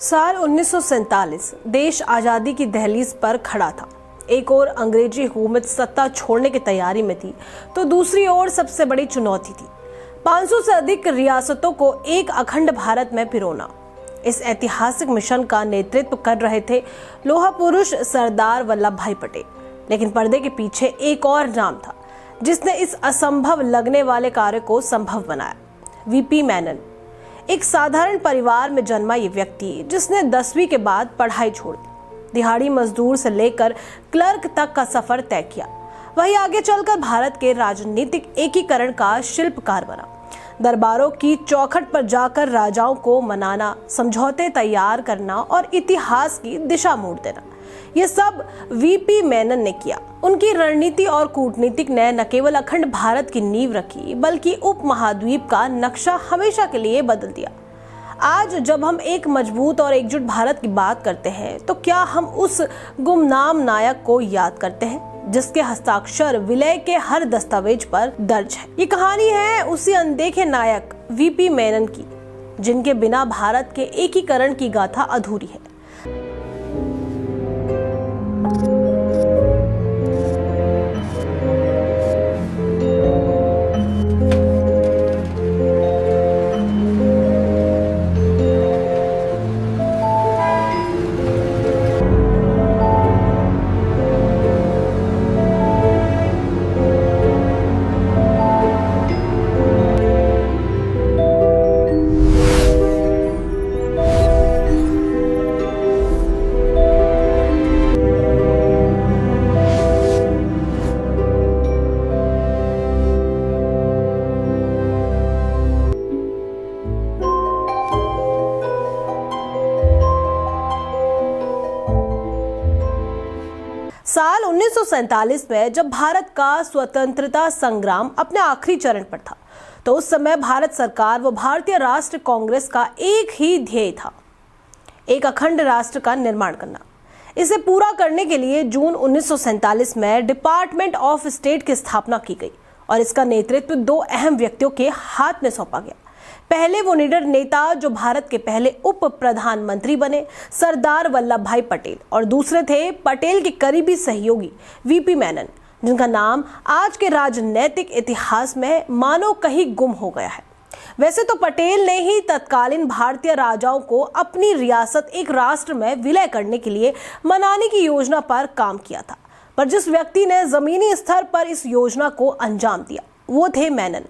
साल 1947 देश आज़ादी की दहलीज पर खड़ा था। एक ओर अंग्रेजी हुकूमत सत्ता छोड़ने की तैयारी में थी, तो दूसरी ओर सबसे बड़ी चुनौती थी 500 से अधिक रियासतों को एक अखंड भारत में पिरोना। इस ऐतिहासिक मिशन का नेतृत्व कर रहे थे लोहा पुरुष सरदार वल्लभ भाई पटेल। लेकिन पर्दे के पीछे एक और नाम था जिसने इस असंभव लगने वाले कार्य को संभव बनाया। वीपी मेनन, एक साधारण परिवार में जन्मा ये व्यक्ति जिसने 10वीं के बाद पढ़ाई छोड़ दी, दिहाड़ी मजदूर से लेकर क्लर्क तक का सफर तय किया। वही आगे चलकर भारत के राजनीतिक एकीकरण का शिल्पकार बना। दरबारों की चौखट पर जाकर राजाओं को मनाना, समझौते तैयार करना और इतिहास की दिशा मोड़ देना, ये सब वीपी मेनन ने किया। उनकी रणनीति और कूटनीतिक ने न केवल अखंड भारत की नींव रखी, बल्कि उपमहाद्वीप का नक्शा हमेशा के लिए बदल दिया। आज जब हम एक मजबूत और एकजुट भारत की बात करते हैं, तो क्या हम उस गुमनाम नायक को याद करते हैं जिसके हस्ताक्षर विलय के हर दस्तावेज पर दर्ज है? ये कहानी है उसी अनदेखे नायक वीपी मेनन की, जिनके बिना भारत के एकीकरण की गाथा अधूरी है। साल 1947 में जब भारत का स्वतंत्रता संग्राम अपने आखिरी चरण पर था, तो उस समय भारत सरकार व भारतीय राष्ट्र कांग्रेस का एक ही ध्येय था, एक अखंड राष्ट्र का निर्माण करना। इसे पूरा करने के लिए जून 1947 में डिपार्टमेंट ऑफ स्टेट की स्थापना की गई और इसका नेतृत्व दो अहम व्यक्तियों के हाथ में सौंपा गया। पहले वो निडर नेता जो भारत के पहले उप प्रधानमंत्री बने, सरदार वल्लभ भाई पटेल, और दूसरे थे पटेल के करीबी सहयोगी वीपी मेनन, जिनका नाम आज के राजनीतिक इतिहास में मानो कहीं गुम हो गया है। वैसे तो पटेल ने ही तत्कालीन भारतीय राजाओं को अपनी रियासत एक राष्ट्र में विलय करने के लिए मनाने की योजना पर काम किया था, पर जिस व्यक्ति ने जमीनी स्तर पर इस योजना को अंजाम दिया वो थे मेनन।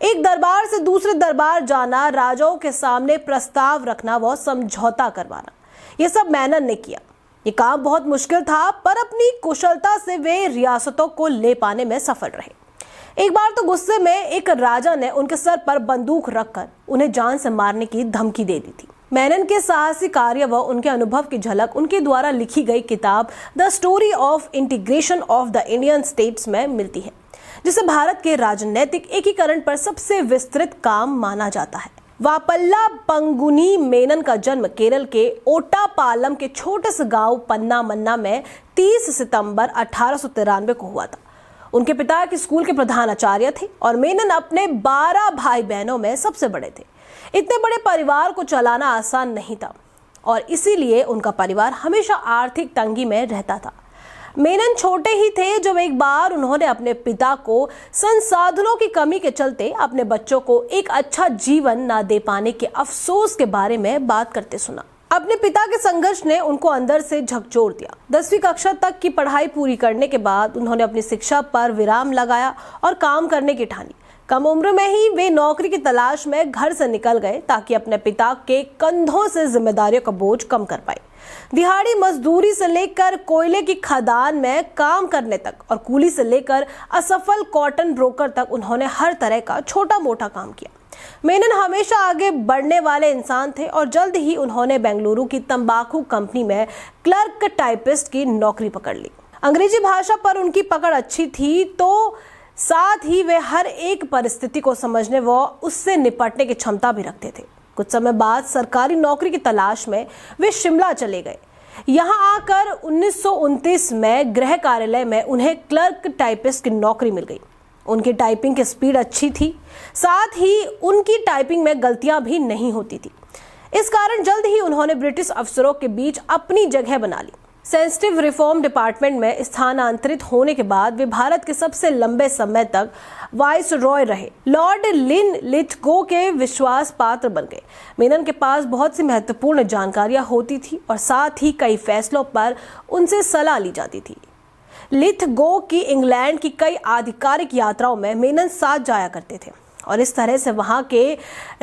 एक दरबार से दूसरे दरबार जाना, राजाओं के सामने प्रस्ताव रखना व समझौता करवाना, ये सब मेनन ने किया। ये काम बहुत मुश्किल था, पर अपनी कुशलता से वे रियासतों को ले पाने में सफल रहे। एक बार तो गुस्से में एक राजा ने उनके सर पर बंदूक रखकर उन्हें जान से मारने की धमकी दे दी थी। मेनन के साहसी कार्य व उनके अनुभव की झलक उनके द्वारा लिखी गई किताब the story of integration of the Indian states में मिलती है, जिसे भारत के राजनीतिक एकीकरण पर सबसे विस्तृत काम माना जाता है। वापल्ला पंगुनी मेनन का जन्म केरल के ओटापालम के छोटे से गांव पन्ना मन्ना में 30 सितंबर 1893 को हुआ था। उनके पिता के स्कूल के प्रधानाचार्य थे और मेनन अपने 12 भाई बहनों में सबसे बड़े थे। इतने बड़े परिवार को चलाना आसान नहीं था और इसीलिए उनका परिवार हमेशा आर्थिक तंगी में रहता था। मेनन छोटे ही थे जब एक बार उन्होंने अपने पिता को संसाधनों की कमी के चलते अपने बच्चों को एक अच्छा जीवन ना दे पाने के अफसोस के बारे में बात करते सुना। अपने पिता के संघर्ष ने उनको अंदर से झकझोर दिया। 10वीं कक्षा तक की पढ़ाई पूरी करने के बाद उन्होंने अपनी शिक्षा पर विराम लगाया और काम करने की ठानी। कम उम्र में ही वे नौकरी की तलाश में घर से निकल गए ताकि अपने पिता के कंधों से जिम्मेदारियों का बोझ कम कर पाए। दिहाड़ी मजदूरी से लेकर कोयले की खदान में काम करने तक और कूली से लेकर असफल कॉटन ब्रोकर तक उन्होंने हर तरह का छोटा मोटा काम किया। मेनन हमेशा आगे बढ़ने वाले इंसान थे और जल्द ही उन्होंने बेंगलुरु की तंबाकू कंपनी में क्लर्क टाइपिस्ट की नौकरी पकड़ ली। अंग्रेजी भाषा पर उनकी पकड़ अच्छी थी, तो साथ ही वे हर एक परिस्थिति को समझने व उससे निपटने की क्षमता भी रखते थे। कुछ समय बाद सरकारी नौकरी की तलाश में वे शिमला चले गए। यहाँ आकर 1929 में गृह कार्यालय में उन्हें क्लर्क टाइपिस्ट की नौकरी मिल गई। उनकी टाइपिंग की स्पीड अच्छी थी, साथ ही उनकी टाइपिंग में गलतियां भी नहीं होती थी। इस कारण जल्द ही उन्होंने ब्रिटिश अफसरों के बीच अपनी जगह बना ली। सेंसिटिव रिफॉर्म डिपार्टमेंट में स्थानांतरित होने के बाद वे भारत के सबसे लंबे समय तक वाइसरॉय रहे। लॉर्ड लिनलिथगो के विश्वास पात्र बन गए। मेनन के पास बहुत सी महत्वपूर्ण जानकारियां होती थी और साथ ही कई फैसलों पर उनसे सलाह ली जाती थी। लिथगो की इंग्लैंड की कई आधिकारिक यात्राओं में मेनन साथ जाया करते थे और इस तरह से वहां के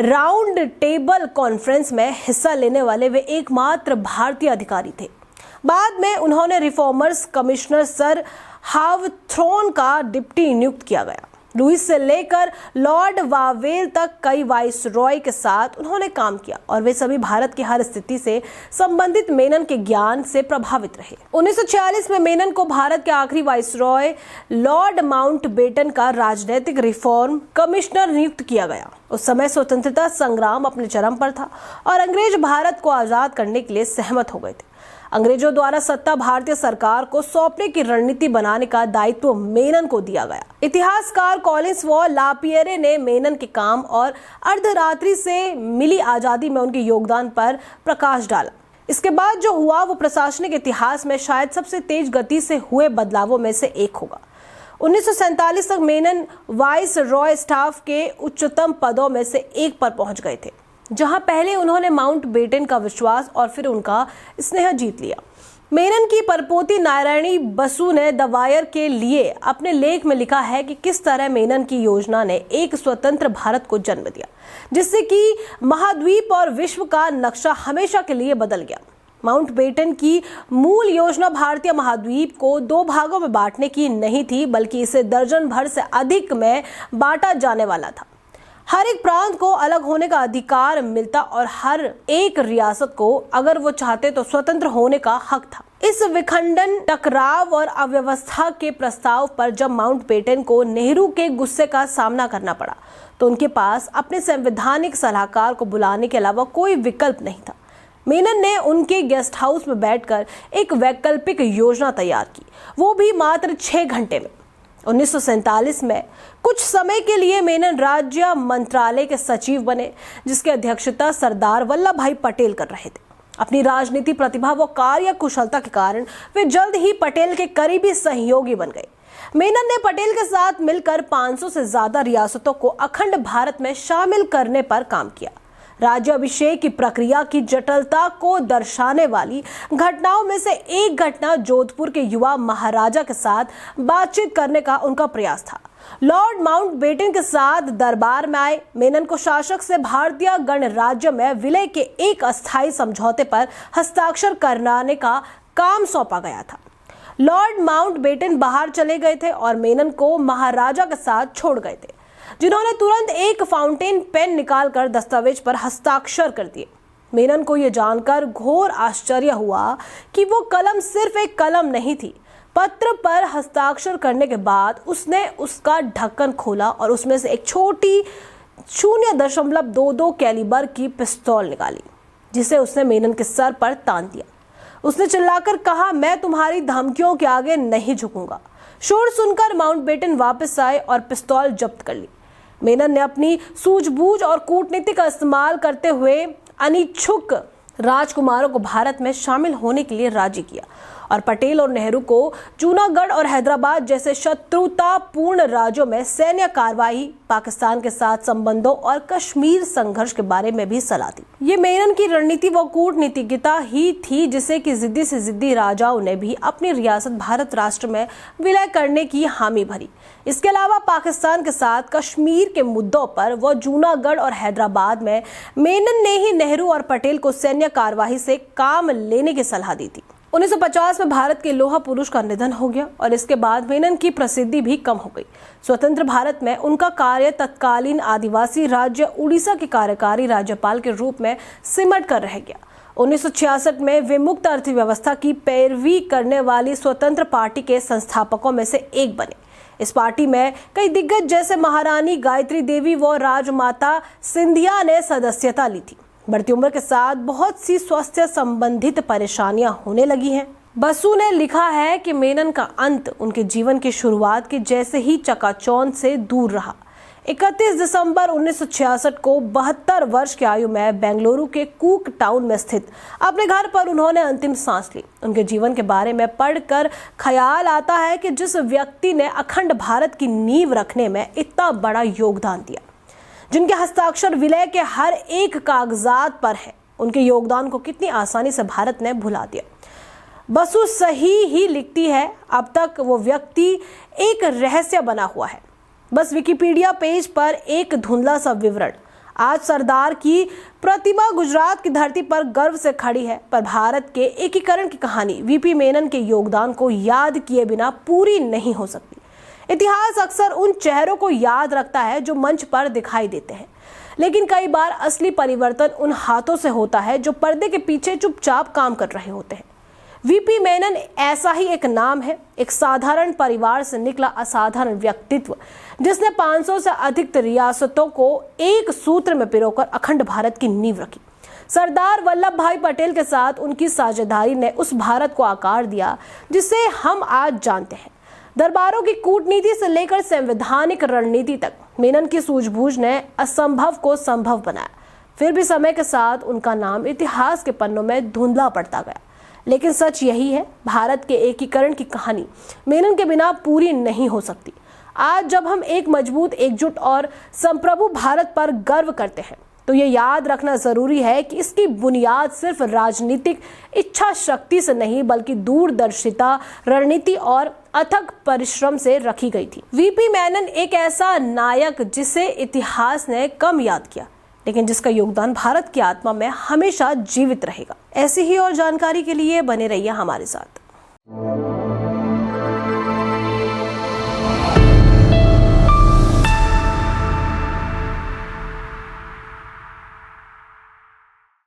राउंड टेबल कॉन्फ्रेंस में हिस्सा लेने वाले वे एकमात्र भारतीय अधिकारी थे। बाद में उन्होंने रिफॉर्मर्स कमिश्नर सर हावथॉर्न का डिप्टी नियुक्त किया गया। लुईस से लेकर लॉर्ड वावेल तक कई वाइसरॉय के साथ उन्होंने काम किया और वे सभी भारत की हर स्थिति से संबंधित मेनन के ज्ञान से प्रभावित रहे। 1946 में मेनन को भारत के आखिरी वाइसरॉय लॉर्ड माउंटबेटन का राजनीतिक रिफॉर्म कमिश्नर नियुक्त किया गया। उस समय स्वतंत्रता संग्राम अपने चरम पर था और अंग्रेज भारत को आजाद करने के लिए सहमत हो गए थे। अंग्रेजों द्वारा सत्ता भारतीय सरकार को सौंपने की रणनीति बनाने का दायित्व मेनन को दिया गया। इतिहासकार कॉलिंस व लापियरे ने मेनन के काम और अर्धरात्रि से मिली आजादी में उनके योगदान पर प्रकाश डाला। इसके बाद जो हुआ वो प्रशासनिक इतिहास में शायद सबसे तेज गति से हुए बदलावों में से एक होगा। 1947 तक मेनन वाइसरॉय स्टाफ के उच्चतम पदों में से एक पर पहुंच गए थे, जहां पहले उन्होंने माउंटबेटन का विश्वास और फिर उनका स्नेह जीत लिया। मेनन की परपोती नारायणी बसु ने द वायर के लिए अपने लेख में लिखा है कि किस तरह मेनन की योजना ने एक स्वतंत्र भारत को जन्म दिया, जिससे कि महाद्वीप और विश्व का नक्शा हमेशा के लिए बदल गया। माउंटबेटन की मूल योजना भारतीय महाद्वीप को 2 भागों में बांटने की नहीं थी, बल्कि इसे दर्जन भर से अधिक में बांटा जाने वाला था। हर एक प्रांत को अलग होने का अधिकार मिलता और हर एक रियासत को अगर वो चाहते तो स्वतंत्र होने का हक था। इस विखंडन, टकराव और अव्यवस्था के प्रस्ताव पर जब माउंटबेटन को नेहरू के गुस्से का सामना करना पड़ा तो उनके पास अपने संवैधानिक सलाहकार को बुलाने के अलावा कोई विकल्प नहीं था। मेनन ने उनके गेस्ट हाउस में बैठकर एक वैकल्पिक योजना तैयार की, वो भी मात्र 6 घंटे में। 1947 में कुछ समय के लिए मेनन राज्य मंत्रालय के सचिव बने, जिसकी अध्यक्षता सरदार वल्लभ भाई पटेल कर रहे थे। अपनी राजनीति प्रतिभा व कार्य कुशलता के कारण वे जल्द ही पटेल के करीबी सहयोगी बन गए। मेनन ने पटेल के साथ मिलकर 500 से ज्यादा रियासतों को अखंड भारत में शामिल करने पर काम किया। राज्याभिषेक की प्रक्रिया की जटिलता को दर्शाने वाली घटनाओं में से एक घटना जोधपुर के युवा महाराजा के साथ बातचीत करने का उनका प्रयास था। लॉर्ड माउंटबेटन के साथ दरबार में आए मेनन को शासक से भारतीय गणराज्य में विलय के एक अस्थायी समझौते पर हस्ताक्षर कराने का काम सौंपा गया था। लॉर्ड माउंटबेटन बाहर चले गए थे और मेनन को महाराजा के साथ छोड़ गए थे, जिन्होंने तुरंत एक फाउंटेन पेन निकालकर दस्तावेज पर हस्ताक्षर कर दिए। मेनन को यह जानकर घोर आश्चर्य हुआ कि वो कलम सिर्फ एक कलम नहीं थी। पत्र पर हस्ताक्षर करने के बाद उसने उसका ढक्कन खोला और उसमें से एक छोटी 0.22 कैलिबर की पिस्तौल निकाली, जिसे उसने मेनन के सर पर तान दिया। उसने चिल्लाकर कहा, मैं तुम्हारी धमकियों के आगे नहीं झुकूंगा। शोर सुनकर माउंटबेटन वापस आए और पिस्तौल जब्त कर ली। मेनन ने अपनी सूझबूझ और कूटनीति का इस्तेमाल करते हुए अनिच्छुक राजकुमारों को भारत में शामिल होने के लिए राजी किया और पटेल और नेहरू को जूनागढ़ और हैदराबाद जैसे शत्रुतापूर्ण राज्यों में सैन्य कार्रवाई, पाकिस्तान के साथ संबंधों और कश्मीर संघर्ष के बारे में भी सलाह दी। ये मेनन की रणनीति व कूटनीतिज्ञता ही थी, जिसे कि जिद्दी से जिद्दी राजाओं ने भी अपनी रियासत भारत राष्ट्र में विलय करने की हामी भरी। इसके अलावा पाकिस्तान के साथ कश्मीर के मुद्दों पर व जूनागढ़ और हैदराबाद में मेनन ने ही नेहरू और पटेल को सैन्य कार्यवाही से काम लेने की सलाह दी थी। 1950 में भारत के लोहा पुरुष का निधन हो गया और इसके बाद मेनन की प्रसिद्धि भी कम हो गई। स्वतंत्र भारत में उनका कार्य तत्कालीन आदिवासी राज्य उड़ीसा के कार्यकारी राज्यपाल के रूप में सिमट कर रह गया। 1966 में वे मुक्त अर्थव्यवस्था की पैरवी करने वाली स्वतंत्र पार्टी के संस्थापकों में से एक बने। इस पार्टी में कई दिग्गज जैसे महारानी गायत्री देवी व राजमाता सिंधिया ने सदस्यता ली थी। बढ़ती उम्र के साथ बहुत सी स्वास्थ्य संबंधित परेशानियां होने लगी हैं। बसु ने लिखा है कि मेनन का अंत उनके जीवन की शुरुआत के जैसे ही चकाचौंध से दूर रहा। 31 दिसंबर 1966 को 72 वर्ष की आयु में बेंगलुरु के कूक टाउन में स्थित अपने घर पर उन्होंने अंतिम सांस ली। उनके जीवन के बारे में पढ़कर ख्याल आता है कि जिस व्यक्ति ने अखंड भारत की नींव रखने में इतना बड़ा योगदान दिया, जिनके हस्ताक्षर विलय के हर एक कागजात पर है, उनके योगदान को कितनी आसानी से भारत ने भुला दिया। बसु सही ही लिखती है, अब तक वो व्यक्ति एक रहस्य बना हुआ है। बस विकिपीडिया पेज पर एक धुंधला सा विवरण। आज सरदार की प्रतिमा गुजरात की धरती पर गर्व से खड़ी है, पर भारत के एकीकरण की कहानी वीपी मेनन के योगदान को याद किए बिना पूरी नहीं हो सकती। इतिहास अक्सर उन चेहरों को याद रखता है जो मंच पर दिखाई देते हैं, लेकिन कई बार असली परिवर्तन उन हाथों से होता है जो पर्दे के पीछे चुपचाप काम कर रहे होते हैं। वीपी मेनन ऐसा ही एक नाम है, एक साधारण परिवार से निकला असाधारण व्यक्तित्व, जिसने 500 से अधिक रियासतों को एक सूत्र में पिरोकर अखंड भारत की नींव रखी। सरदार वल्लभ भाई पटेल के साथ उनकी साझेदारी ने उस भारत को आकार दिया जिसे हम आज जानते हैं। दरबारों की कूटनीति से लेकर संवैधानिक रणनीति तक मेनन की सूझबूझ ने असंभव को संभव बनाया। फिर भी समय के साथ उनका नाम इतिहास के पन्नों में धुंधला पड़ता गया, लेकिन सच यही है, भारत के एकीकरण की कहानी मेनन के बिना पूरी नहीं हो सकती। आज जब हम एक मजबूत, एकजुट और संप्रभु भारत पर गर्व करते हैं, तो ये याद रखना जरूरी है कि इसकी बुनियाद सिर्फ राजनीतिक इच्छा शक्ति से नहीं, बल्कि दूरदर्शिता, रणनीति और अथक परिश्रम से रखी गई थी। वीपी मेनन एक ऐसा नायक जिसे इतिहास ने कम याद किया, लेकिन जिसका योगदान भारत की आत्मा में हमेशा जीवित रहेगा। ऐसी ही और जानकारी के लिए बने रहिए हमारे साथ।